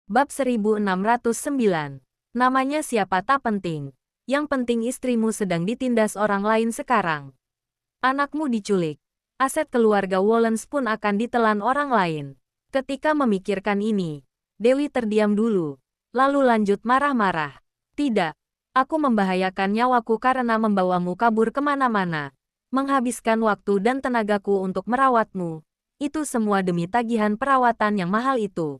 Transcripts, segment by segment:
Bab 1609. Namanya siapa tak penting. Yang penting istrimu sedang ditindas orang lain sekarang. Anakmu diculik. Aset keluarga Wollens pun akan ditelan orang lain. Ketika memikirkan ini, Dewi terdiam dulu. Lalu lanjut marah-marah. Tidak. Aku membahayakan nyawaku karena membawamu kabur kemana-mana. Menghabiskan waktu dan tenagaku untuk merawatmu. Itu semua demi tagihan perawatan yang mahal itu.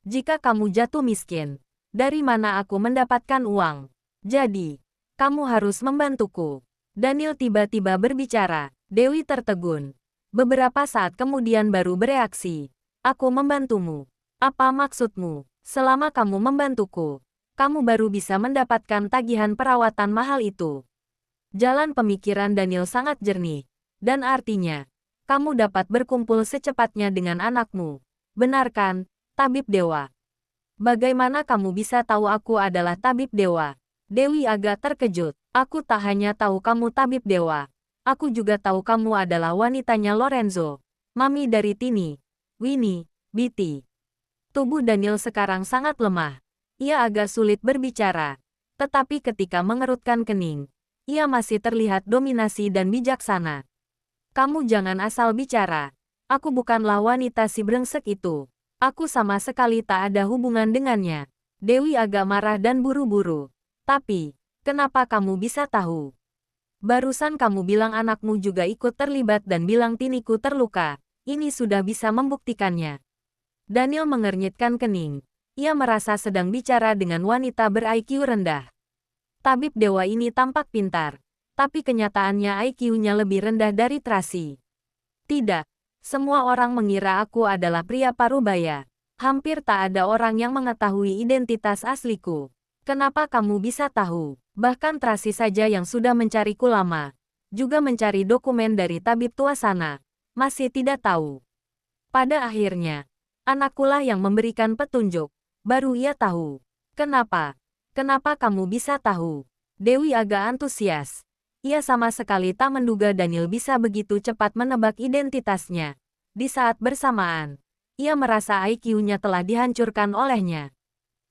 Jika kamu jatuh miskin, dari mana aku mendapatkan uang? Jadi, kamu harus membantuku. Daniel tiba-tiba berbicara. Dewi tertegun. Beberapa saat kemudian baru bereaksi. Aku membantumu. Apa maksudmu? Selama kamu membantuku, kamu baru bisa mendapatkan tagihan perawatan mahal itu. Jalan pemikiran Daniel sangat jernih. Dan artinya, kamu dapat berkumpul secepatnya dengan anakmu. Benar kan? Tabib Dewa. Bagaimana kamu bisa tahu aku adalah Tabib Dewa? Dewi agak terkejut. Aku tak hanya tahu kamu Tabib Dewa. Aku juga tahu kamu adalah wanitanya Lorenzo. Mami dari Tini, Winnie, Bitty. Tubuh Daniel sekarang sangat lemah. Ia agak sulit berbicara. Tetapi ketika mengerutkan kening, ia masih terlihat dominasi dan bijaksana. Kamu jangan asal bicara. Aku bukanlah wanita si brengsek itu. Aku sama sekali tak ada hubungan dengannya. Dewi agak marah dan buru-buru. Tapi, kenapa kamu bisa tahu? Barusan kamu bilang anakmu juga ikut terlibat dan bilang tiniku terluka. Ini sudah bisa membuktikannya. Daniel mengernyitkan kening. Ia merasa sedang bicara dengan wanita ber-IQ rendah. Tabib Dewa ini tampak pintar. Tapi kenyataannya IQ-nya lebih rendah dari Tracy. Tidak. Semua orang mengira aku adalah pria parubaya. Hampir tak ada orang yang mengetahui identitas asliku. Kenapa kamu bisa tahu? Bahkan Tracy saja yang sudah mencariku lama, juga mencari dokumen dari tabib tua sana, masih tidak tahu. Pada akhirnya, anakkulah yang memberikan petunjuk. Baru ia tahu. Kenapa? Kenapa kamu bisa tahu? Dewi agak antusias. Ia sama sekali tak menduga Daniel bisa begitu cepat menebak identitasnya. Di saat bersamaan, ia merasa IQ-nya telah dihancurkan olehnya.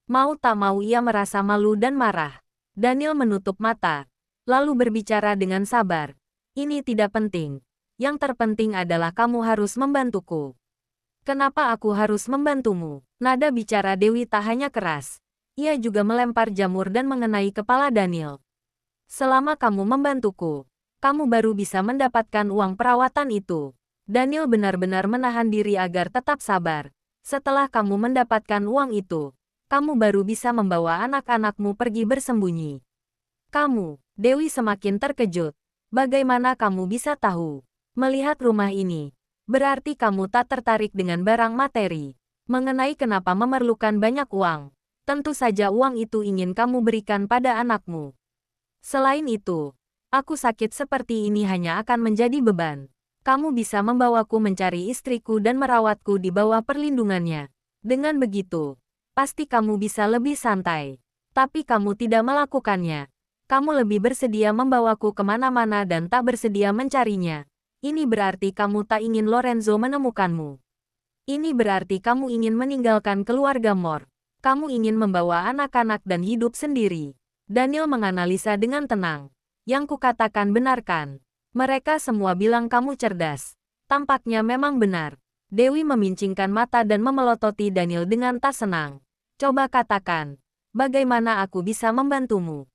Mau tak mau ia merasa malu dan marah. Daniel menutup mata, lalu berbicara dengan sabar. Ini tidak penting. Yang terpenting adalah kamu harus membantuku. Kenapa aku harus membantumu? Nada bicara Dewi tak hanya keras. Ia juga melempar jamur dan mengenai kepala Daniel. Selama kamu membantuku, kamu baru bisa mendapatkan uang perawatan itu. Daniel benar-benar menahan diri agar tetap sabar. Setelah kamu mendapatkan uang itu, kamu baru bisa membawa anak-anakmu pergi bersembunyi. Kamu, Dewi semakin terkejut. Bagaimana kamu bisa tahu? Melihat rumah ini, berarti kamu tak tertarik dengan barang materi. Mengenai kenapa memerlukan banyak uang, tentu saja uang itu ingin kamu berikan pada anakmu. Selain itu, aku sakit seperti ini hanya akan menjadi beban. Kamu bisa membawaku mencari istriku dan merawatku di bawah perlindungannya. Dengan begitu, pasti kamu bisa lebih santai. Tapi kamu tidak melakukannya. Kamu lebih bersedia membawaku kemana-mana dan tak bersedia mencarinya. Ini berarti kamu tak ingin Lorenzo menemukanmu. Ini berarti kamu ingin meninggalkan keluarga Moore. Kamu ingin membawa anak-anak dan hidup sendiri. Daniel menganalisa dengan tenang. Yang kukatakan benarkan. Mereka semua bilang kamu cerdas. Tampaknya memang benar. Dewi memincingkan mata dan memelototi Daniel dengan tak senang. Coba katakan, bagaimana aku bisa membantumu?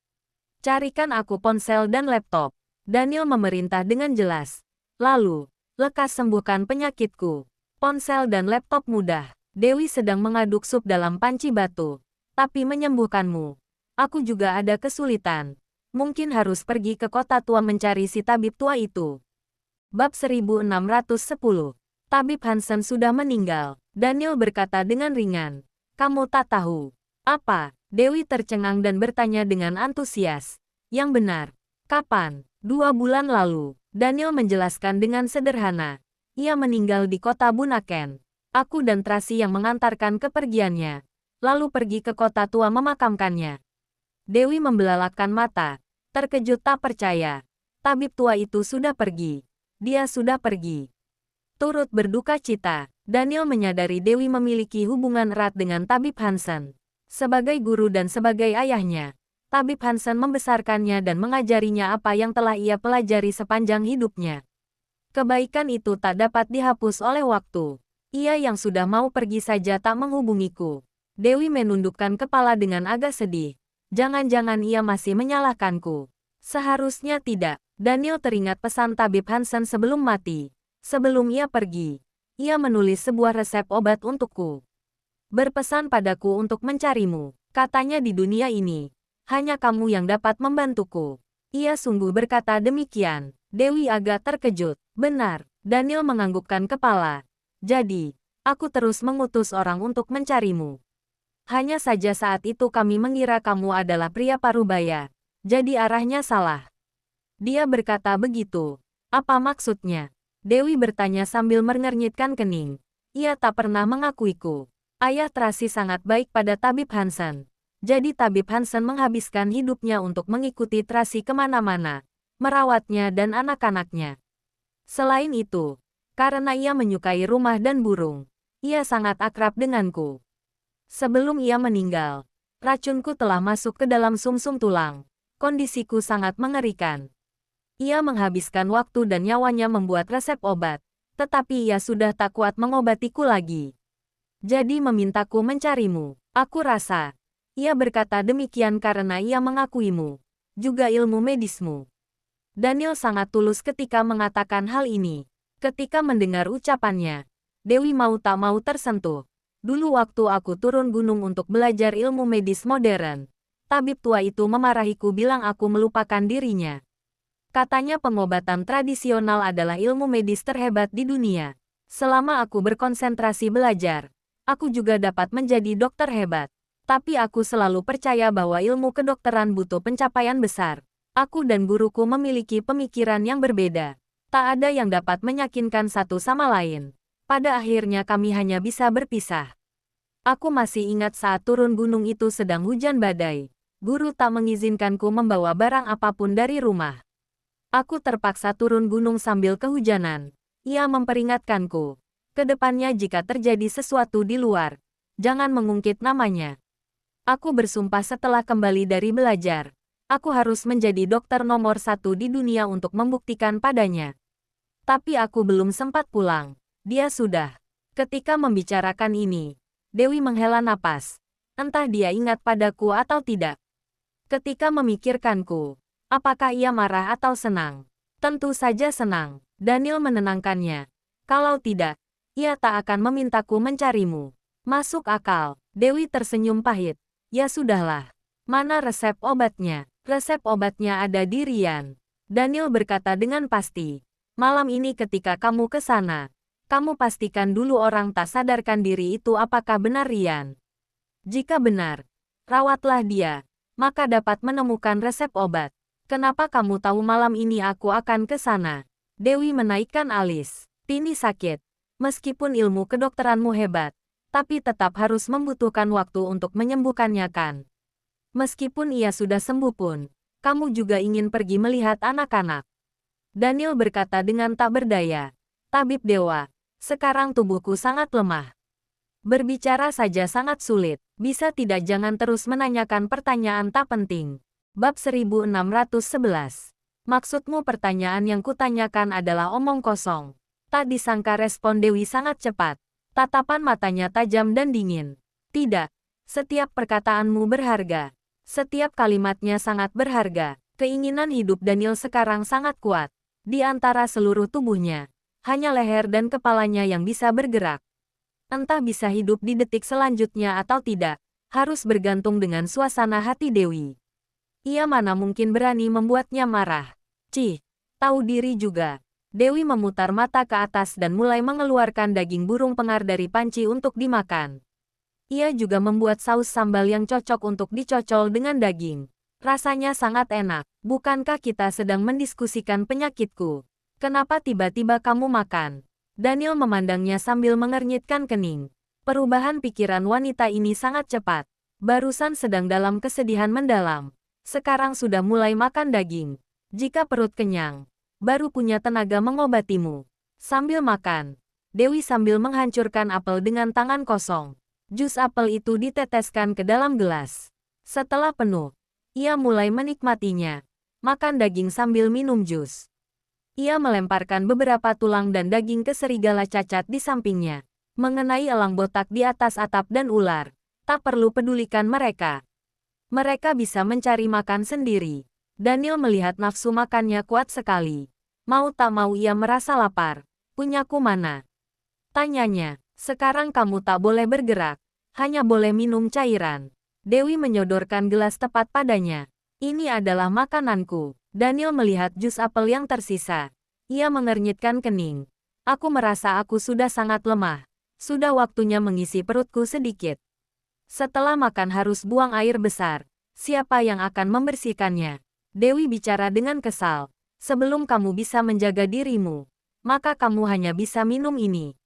Carikan aku ponsel dan laptop. Daniel memerintah dengan jelas. Lalu, lekas sembuhkan penyakitku. Ponsel dan laptop mudah. Dewi sedang mengaduk sup dalam panci batu. Tapi menyembuhkanmu. Aku juga ada kesulitan. Mungkin harus pergi ke kota tua mencari si tabib tua itu. Bab 1610. Tabib Hansen sudah meninggal. Daniel berkata dengan ringan. Kamu tak tahu. Apa? Dewi tercengang dan bertanya dengan antusias. Yang benar. Kapan? 2 bulan lalu. Daniel menjelaskan dengan sederhana. Ia meninggal di kota Bunaken. Aku dan Tracy yang mengantarkan kepergiannya. Lalu pergi ke kota tua memakamkannya. Dewi membelalakkan mata. Terkejut tak percaya. Tabib tua itu sudah pergi. Dia sudah pergi. Turut berduka cita. Daniel menyadari Dewi memiliki hubungan erat dengan Tabib Hansen. Sebagai guru dan sebagai ayahnya, Tabib Hansen membesarkannya dan mengajarinya apa yang telah ia pelajari sepanjang hidupnya. Kebaikan itu tak dapat dihapus oleh waktu. Ia yang sudah mau pergi saja tak menghubungiku. Dewi menundukkan kepala dengan agak sedih. Jangan-jangan ia masih menyalahkanku. Seharusnya tidak. Daniel teringat pesan Tabib Hansen sebelum mati. Sebelum ia pergi, ia menulis sebuah resep obat untukku. Berpesan padaku untuk mencarimu. Katanya di dunia ini, hanya kamu yang dapat membantuku. Ia sungguh berkata demikian. Dewi agak terkejut. Benar, Daniel menganggukkan kepala. Jadi, aku terus mengutus orang untuk mencarimu. Hanya saja saat itu kami mengira kamu adalah pria parubaya. Jadi arahnya salah. Dia berkata begitu. Apa maksudnya? Dewi bertanya sambil mengernyitkan kening. Ia tak pernah mengakuiku. Ayah Tracy sangat baik pada Tabib Hansen. Jadi Tabib Hansen menghabiskan hidupnya untuk mengikuti Tracy kemana-mana, merawatnya dan anak-anaknya. Selain itu, karena ia menyukai rumah dan burung, ia sangat akrab denganku. Sebelum ia meninggal, racunku telah masuk ke dalam sumsum tulang. Kondisiku sangat mengerikan. Ia menghabiskan waktu dan nyawanya membuat resep obat, tetapi ia sudah tak kuat mengobatiku lagi. Jadi memintaku mencarimu. Aku rasa, ia berkata demikian karena ia mengakuimu, juga ilmu medismu. Daniel sangat tulus ketika mengatakan hal ini. Ketika mendengar ucapannya, Dewi mau tak mau tersentuh. Dulu waktu aku turun gunung untuk belajar ilmu medis modern, tabib tua itu memarahiku bilang aku melupakan dirinya. Katanya pengobatan tradisional adalah ilmu medis terhebat di dunia. Selama aku berkonsentrasi belajar, aku juga dapat menjadi dokter hebat. Tapi aku selalu percaya bahwa ilmu kedokteran butuh pencapaian besar. Aku dan guruku memiliki pemikiran yang berbeda. Tak ada yang dapat meyakinkan satu sama lain. Pada akhirnya kami hanya bisa berpisah. Aku masih ingat saat turun gunung itu sedang hujan badai. Guru tak mengizinkanku membawa barang apapun dari rumah. Aku terpaksa turun gunung sambil kehujanan. Ia memperingatkanku. Kedepannya jika terjadi sesuatu di luar, jangan mengungkit namanya. Aku bersumpah setelah kembali dari belajar. Aku harus menjadi dokter nomor 1 di dunia untuk membuktikan padanya. Tapi aku belum sempat pulang. Dia sudah. Ketika membicarakan ini, Dewi menghela napas. Entah dia ingat padaku atau tidak. Ketika memikirkanku, apakah ia marah atau senang? Tentu saja senang. Daniel menenangkannya. Kalau tidak, ia tak akan memintaku mencarimu. Masuk akal. Dewi tersenyum pahit. Ya sudahlah. Mana resep obatnya? Resep obatnya ada di Rian. Daniel berkata dengan pasti. Malam ini ketika kamu ke sana, kamu pastikan dulu orang tak sadarkan diri itu apakah benar Rian. Jika benar, rawatlah dia, maka dapat menemukan resep obat. Kenapa kamu tahu malam ini aku akan ke sana? Dewi menaikkan alis. Tini sakit. Meskipun ilmu kedokteranmu hebat, tapi tetap harus membutuhkan waktu untuk menyembuhkannya kan? Meskipun ia sudah sembuh pun, kamu juga ingin pergi melihat anak-anak. Daniel berkata dengan tak berdaya. Tabib dewa, sekarang tubuhku sangat lemah. Berbicara saja sangat sulit. Bisa tidak jangan terus menanyakan pertanyaan tak penting. Bab 1611. Maksudmu pertanyaan yang kutanyakan adalah omong kosong. Tak disangka respon Dewi sangat cepat. Tatapan matanya tajam dan dingin. Tidak. Setiap perkataanmu berharga. Setiap kalimatnya sangat berharga. Keinginan hidup Daniel sekarang sangat kuat. Di antara seluruh tubuhnya, hanya leher dan kepalanya yang bisa bergerak. Entah bisa hidup di detik selanjutnya atau tidak, harus bergantung dengan suasana hati Dewi. Ia mana mungkin berani membuatnya marah. Cih, tahu diri juga. Dewi memutar mata ke atas dan mulai mengeluarkan daging burung pengar dari panci untuk dimakan. Ia juga membuat saus sambal yang cocok untuk dicocol dengan daging. Rasanya sangat enak. Bukankah kita sedang mendiskusikan penyakitku? Kenapa tiba-tiba kamu makan? Daniel memandangnya sambil mengernyitkan kening. Perubahan pikiran wanita ini sangat cepat. Barusan sedang dalam kesedihan mendalam. Sekarang sudah mulai makan daging. Jika perut kenyang, baru punya tenaga mengobatimu. Sambil makan, Dewi sambil menghancurkan apel dengan tangan kosong. Jus apel itu diteteskan ke dalam gelas. Setelah penuh, ia mulai menikmatinya. Makan daging sambil minum jus. Ia melemparkan beberapa tulang dan daging ke serigala cacat di sampingnya. Mengenai elang botak di atas atap dan ular, tak perlu pedulikan mereka. Mereka bisa mencari makan sendiri. Daniel melihat nafsu makannya kuat sekali. Mau tak mau ia merasa lapar. Punyaku mana? Tanyanya. Sekarang kamu tak boleh bergerak. Hanya boleh minum cairan. Dewi menyodorkan gelas tepat padanya. Ini adalah makananku. Daniel melihat jus apel yang tersisa. Ia mengernyitkan kening. Aku merasa aku sudah sangat lemah. Sudah waktunya mengisi perutku sedikit. Setelah makan harus buang air besar. Siapa yang akan membersihkannya? Dewi bicara dengan kesal. Sebelum kamu bisa menjaga dirimu, maka kamu hanya bisa minum ini.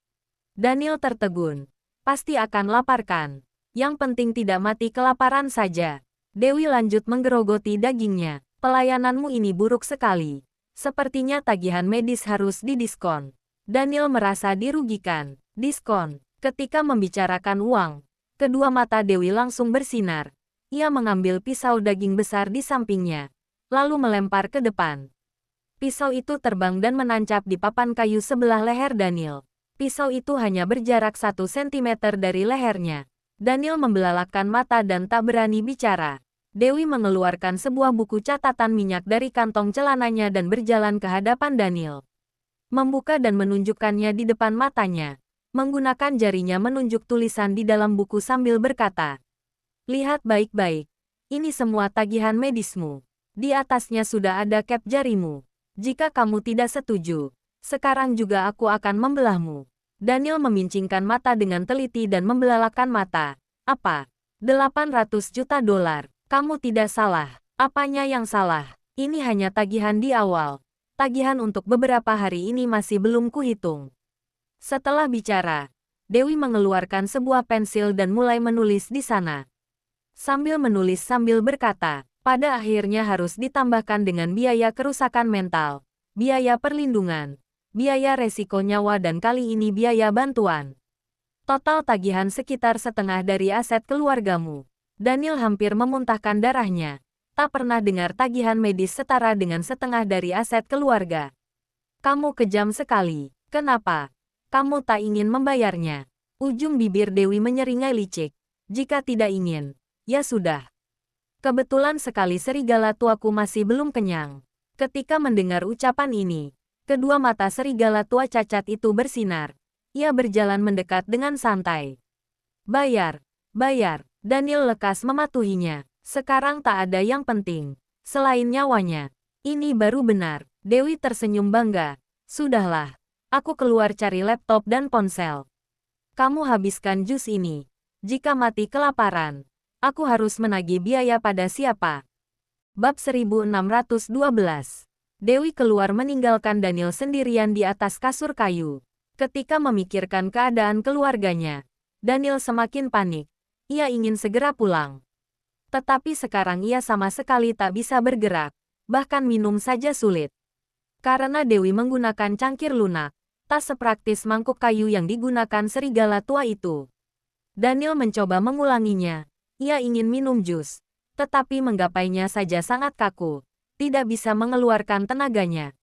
Daniel tertegun. Pasti akan laparkan. Yang penting tidak mati kelaparan saja. Dewi lanjut menggerogoti dagingnya. Pelayananmu ini buruk sekali. Sepertinya tagihan medis harus didiskon. Daniel merasa dirugikan. Diskon. Ketika membicarakan uang, kedua mata Dewi langsung bersinar. Ia mengambil pisau daging besar di sampingnya, lalu melempar ke depan. Pisau itu terbang dan menancap di papan kayu sebelah leher Daniel. Pisau itu hanya berjarak 1 cm dari lehernya. Daniel membelalakkan mata dan tak berani bicara. Dewi mengeluarkan sebuah buku catatan minyak dari kantong celananya dan berjalan ke hadapan Daniel. Membuka dan menunjukkannya di depan matanya. Menggunakan jarinya menunjuk tulisan di dalam buku sambil berkata, "Lihat baik-baik. Ini semua tagihan medismu. Di atasnya sudah ada cap jarimu. Jika kamu tidak setuju, sekarang juga aku akan membelahmu." Daniel memincingkan mata dengan teliti dan membelalakkan mata. "Apa? 800 juta dolar. Kamu tidak salah. Apanya yang salah? Ini hanya tagihan di awal. Tagihan untuk beberapa hari ini masih belum kuhitung." Setelah bicara, Dewi mengeluarkan sebuah pensil dan mulai menulis di sana. Sambil menulis sambil berkata, "Pada akhirnya harus ditambahkan dengan biaya kerusakan mental, biaya perlindungan, biaya resiko nyawa dan kali ini biaya bantuan. Total tagihan sekitar setengah dari aset keluargamu." Daniel hampir memuntahkan darahnya. Tak pernah dengar tagihan medis setara dengan setengah dari aset keluarga. "Kamu kejam sekali. Kenapa? Kamu tak ingin membayarnya?" Ujung bibir Dewi menyeringai licik. "Jika tidak ingin, ya sudah." Kebetulan sekali serigala tuaku masih belum kenyang. Ketika mendengar ucapan ini, kedua mata serigala tua cacat itu bersinar. Ia berjalan mendekat dengan santai. "Bayar, bayar." Daniel lekas mematuhinya. Sekarang tak ada yang penting selain nyawanya. Ini baru benar. Dewi tersenyum bangga. "Sudahlah. Aku keluar cari laptop dan ponsel. Kamu habiskan jus ini. Jika mati kelaparan, aku harus menagih biaya pada siapa?" Bab 1612. Dewi keluar meninggalkan Daniel sendirian di atas kasur kayu. Ketika memikirkan keadaan keluarganya, Daniel semakin panik. Ia ingin segera pulang. Tetapi sekarang ia sama sekali tak bisa bergerak, bahkan minum saja sulit. Karena Dewi menggunakan cangkir lunak, tak sepraktis mangkuk kayu yang digunakan serigala tua itu. Daniel mencoba mengulanginya. Ia ingin minum jus, tetapi menggapainya saja sangat kaku, tidak bisa mengeluarkan tenaganya.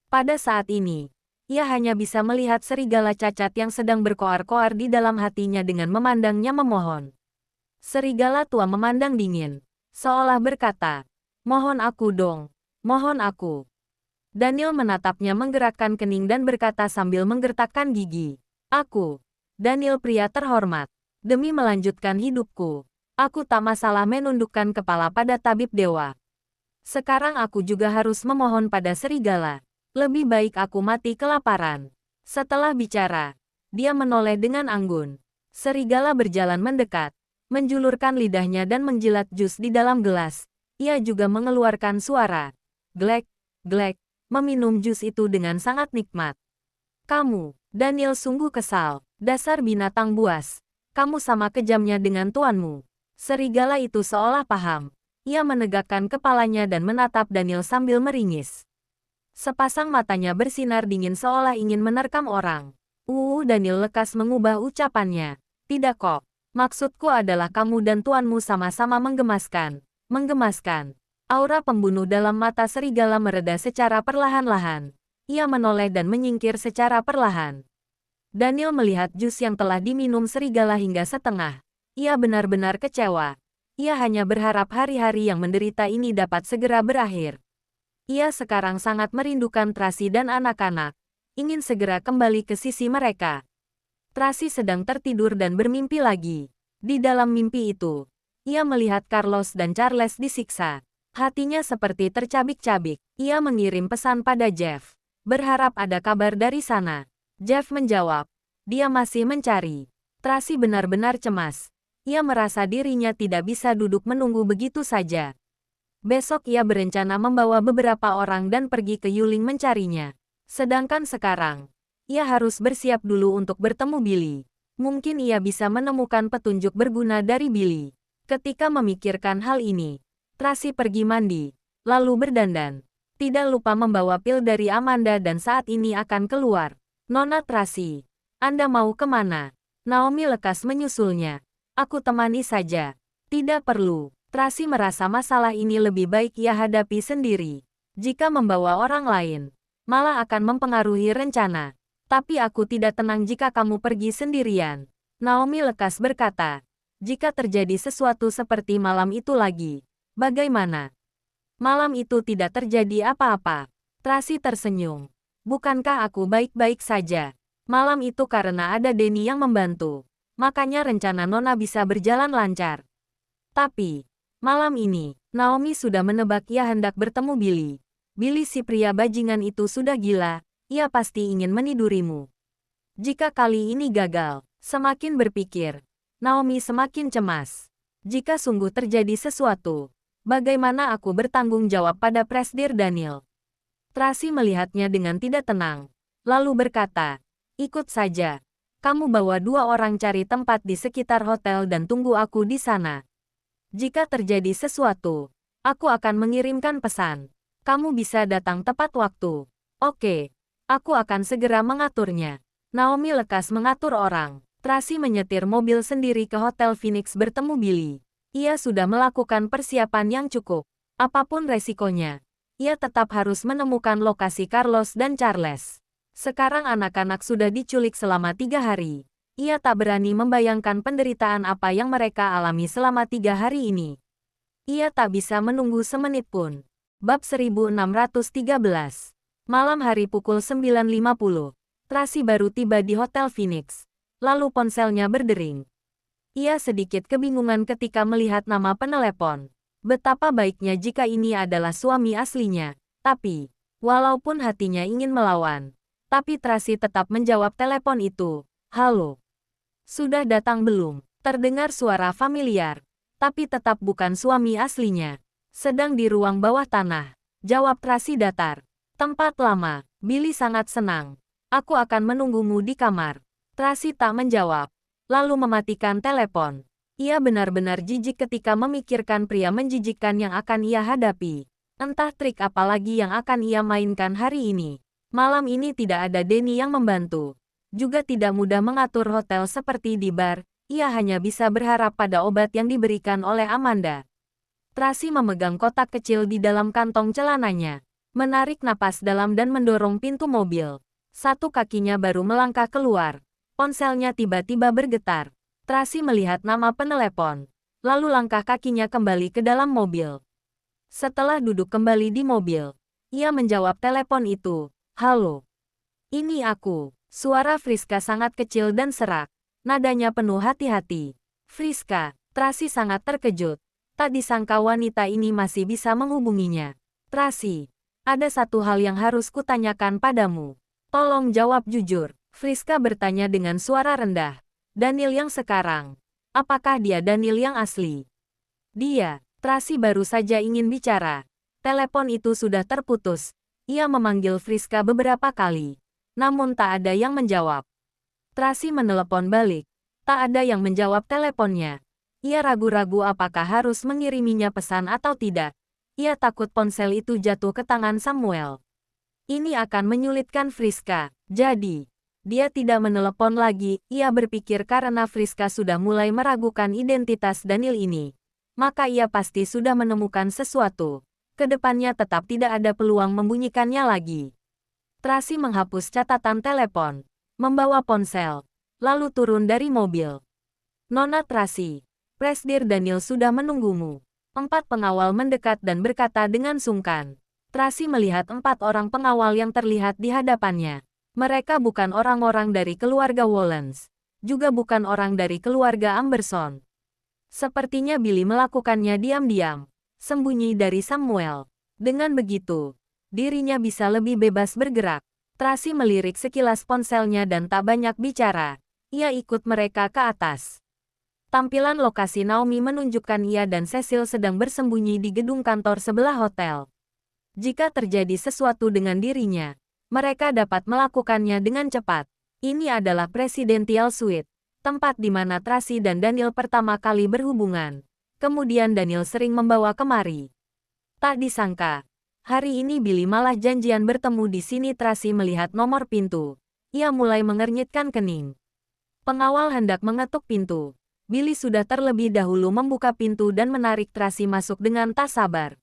Pada saat ini, ia hanya bisa melihat serigala cacat yang sedang berkoar-koar di dalam hatinya dengan memandangnya memohon. Serigala tua memandang dingin, seolah berkata, "Mohon aku dong, mohon aku." Daniel menatapnya menggerakkan kening dan berkata sambil menggertakkan gigi, "Aku, Daniel pria terhormat, demi melanjutkan hidupku, aku tak masalah menundukkan kepala pada tabib dewa. Sekarang aku juga harus memohon pada serigala. Lebih baik aku mati kelaparan." Setelah bicara, dia menoleh dengan anggun. Serigala berjalan mendekat, menjulurkan lidahnya dan menjilat jus di dalam gelas. Ia juga mengeluarkan suara glek, glek, meminum jus itu dengan sangat nikmat. "Kamu," Daniel sungguh kesal, "dasar binatang buas. Kamu sama kejamnya dengan tuanmu." Serigala itu seolah paham. Ia menegakkan kepalanya dan menatap Daniel sambil meringis. Sepasang matanya bersinar dingin seolah ingin menerkam orang. Daniel lekas mengubah ucapannya. Tidak kok. Maksudku adalah kamu dan tuanmu sama-sama menggemaskan. Menggemaskan. Aura pembunuh dalam mata serigala mereda secara perlahan-lahan. Ia menoleh dan menyingkir secara perlahan. Daniel melihat jus yang telah diminum serigala hingga setengah. Ia benar-benar kecewa. Ia hanya berharap hari-hari yang menderita ini dapat segera berakhir. Ia sekarang sangat merindukan Tracy dan anak-anak. Ingin segera kembali ke sisi mereka. Tracy sedang tertidur dan bermimpi lagi. Di dalam mimpi itu, ia melihat Carlos dan Charles disiksa. Hatinya seperti tercabik-cabik. Ia mengirim pesan pada Jeff. Berharap ada kabar dari sana. Jeff menjawab. Dia masih mencari. Tracy benar-benar cemas. Ia merasa dirinya tidak bisa duduk menunggu begitu saja. Besok ia berencana membawa beberapa orang dan pergi ke Yuling mencarinya. Sedangkan sekarang, ia harus bersiap dulu untuk bertemu Billy. Mungkin ia bisa menemukan petunjuk berguna dari Billy. Ketika memikirkan hal ini, Tracy pergi mandi, lalu berdandan. Tidak lupa membawa pil dari Amanda dan saat ini akan keluar. Nona Tracy, Anda mau kemana? Naomi lekas menyusulnya. Aku temani saja. Tidak perlu. Tracy merasa masalah ini lebih baik ia hadapi sendiri. Jika membawa orang lain, malah akan mempengaruhi rencana. Tapi aku tidak tenang jika kamu pergi sendirian. Naomi lekas berkata. Jika terjadi sesuatu seperti malam itu lagi, bagaimana? Malam itu tidak terjadi apa-apa. Tracy tersenyum. Bukankah aku baik-baik saja? Malam itu karena ada Denny yang membantu. Makanya rencana Nona bisa berjalan lancar. Tapi, malam ini, Naomi sudah menebak ia hendak bertemu Billy. Billy si pria bajingan itu sudah gila, ia pasti ingin menidurimu. Jika kali ini gagal, semakin berpikir, Naomi semakin cemas. Jika sungguh terjadi sesuatu, bagaimana aku bertanggung jawab pada Presdir Daniel? Tracy melihatnya dengan tidak tenang, lalu berkata, ikut saja. Kamu bawa 2 orang cari tempat di sekitar hotel dan tunggu aku di sana. Jika terjadi sesuatu, aku akan mengirimkan pesan. Kamu bisa datang tepat waktu. Oke, aku akan segera mengaturnya. Naomi lekas mengatur orang. Tracy menyetir mobil sendiri ke Hotel Phoenix bertemu Billy. Ia sudah melakukan persiapan yang cukup. Apapun resikonya, ia tetap harus menemukan lokasi Carlos dan Charles. Sekarang anak-anak sudah diculik selama 3 hari. Ia tak berani membayangkan penderitaan apa yang mereka alami selama 3 hari ini. Ia tak bisa menunggu semenit pun. Bab 1613. Malam hari pukul 9.50. Tracy baru tiba di Hotel Phoenix. Lalu ponselnya berdering. Ia sedikit kebingungan ketika melihat nama penelepon. Betapa baiknya jika ini adalah suami aslinya. Tapi, walaupun hatinya ingin melawan, tapi Tracy tetap menjawab telepon itu. Halo. Sudah datang belum? Terdengar suara familiar. Tapi tetap bukan suami aslinya. Sedang di ruang bawah tanah. Jawab Tracy datar. Tempat lama. Billy sangat senang. Aku akan menunggumu di kamar. Tracy tak menjawab, lalu mematikan telepon. Ia benar-benar jijik ketika memikirkan pria menjijikkan yang akan ia hadapi. Entah trik apa lagi yang akan ia mainkan hari ini. Malam ini tidak ada Denny yang membantu. Juga tidak mudah mengatur hotel seperti di bar, ia hanya bisa berharap pada obat yang diberikan oleh Amanda. Tracy memegang kotak kecil di dalam kantong celananya, menarik napas dalam dan mendorong pintu mobil. Satu kakinya baru melangkah keluar. Ponselnya tiba-tiba bergetar. Tracy melihat nama penelepon. Lalu langkah kakinya kembali ke dalam mobil. Setelah duduk kembali di mobil, ia menjawab telepon itu. Halo. Ini aku. Suara Friska sangat kecil dan serak. Nadanya penuh hati-hati. Friska. Tracy sangat terkejut. Tak disangka wanita ini masih bisa menghubunginya. Tracy. Ada satu hal yang harus kutanyakan padamu. Tolong jawab jujur. Friska bertanya dengan suara rendah. Daniel yang sekarang. Apakah dia Daniel yang asli? Dia. Tracy baru saja ingin bicara. Telepon itu sudah terputus. Ia memanggil Friska beberapa kali. Namun tak ada yang menjawab. Tracy menelepon balik. Tak ada yang menjawab teleponnya. Ia ragu-ragu apakah harus mengiriminya pesan atau tidak. Ia takut ponsel itu jatuh ke tangan Samuel. Ini akan menyulitkan Friska. Jadi, Dia tidak menelepon lagi, ia berpikir karena Friska sudah mulai meragukan identitas Daniel ini. Maka ia pasti sudah menemukan sesuatu. Kedepannya tetap tidak ada peluang membunyikannya lagi. Tracy menghapus catatan telepon, membawa ponsel, lalu turun dari mobil. Nona Tracy, Presdir Daniel sudah menunggumu. 4 pengawal mendekat dan berkata dengan sungkan. Tracy melihat 4 orang pengawal yang terlihat di hadapannya. Mereka bukan orang-orang dari keluarga Wollens, juga bukan orang dari keluarga Amberson. Sepertinya Billy melakukannya diam-diam, sembunyi dari Samuel. Dengan begitu, dirinya bisa lebih bebas bergerak. Tracy melirik sekilas ponselnya dan tak banyak bicara. Ia ikut mereka ke atas. Tampilan lokasi Naomi menunjukkan ia dan Cecil sedang bersembunyi di gedung kantor sebelah hotel. Jika terjadi sesuatu dengan dirinya, mereka dapat melakukannya dengan cepat. Ini adalah Presidential Suite, tempat di mana Tracy dan Daniel pertama kali berhubungan. Kemudian Daniel sering membawa kemari. Tak disangka, hari ini Billy malah janjian bertemu di sini. Tracy melihat nomor pintu. Ia mulai mengernyitkan kening. Pengawal hendak mengetuk pintu. Billy sudah terlebih dahulu membuka pintu dan menarik Tracy masuk dengan tak sabar.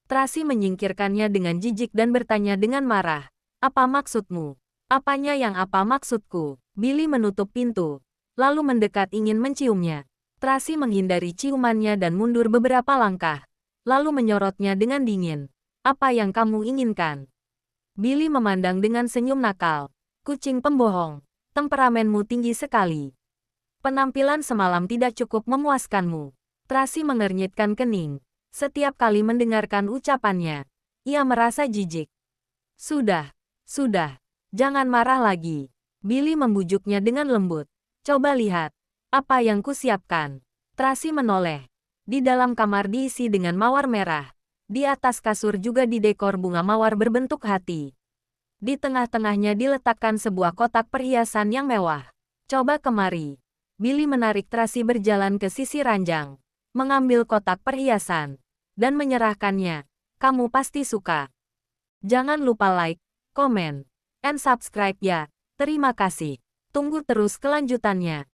Tracy menyingkirkannya dengan jijik dan bertanya dengan marah. Apa maksudmu? Apanya yang apa maksudku? Billy menutup pintu, lalu mendekat ingin menciumnya. Tracy menghindari ciumannya dan mundur beberapa langkah, lalu menyorotnya dengan dingin. Apa yang kamu inginkan? Billy memandang dengan senyum nakal. Kucing pembohong, temperamenmu tinggi sekali. Penampilan semalam tidak cukup memuaskanmu. Tracy mengernyitkan kening. Setiap kali mendengarkan ucapannya, ia merasa jijik. Sudah, jangan marah lagi. Billy membujuknya dengan lembut. Coba lihat, apa yang kusiapkan. Tracy menoleh. Di dalam kamar diisi dengan mawar merah. Di atas kasur juga didekor bunga mawar berbentuk hati. Di tengah-tengahnya diletakkan sebuah kotak perhiasan yang mewah. Coba kemari. Billy menarik Tracy berjalan ke sisi ranjang, mengambil kotak perhiasan, dan menyerahkannya. Kamu pasti suka. Jangan lupa like, komen, and subscribe ya. Terima kasih. Tunggu terus kelanjutannya.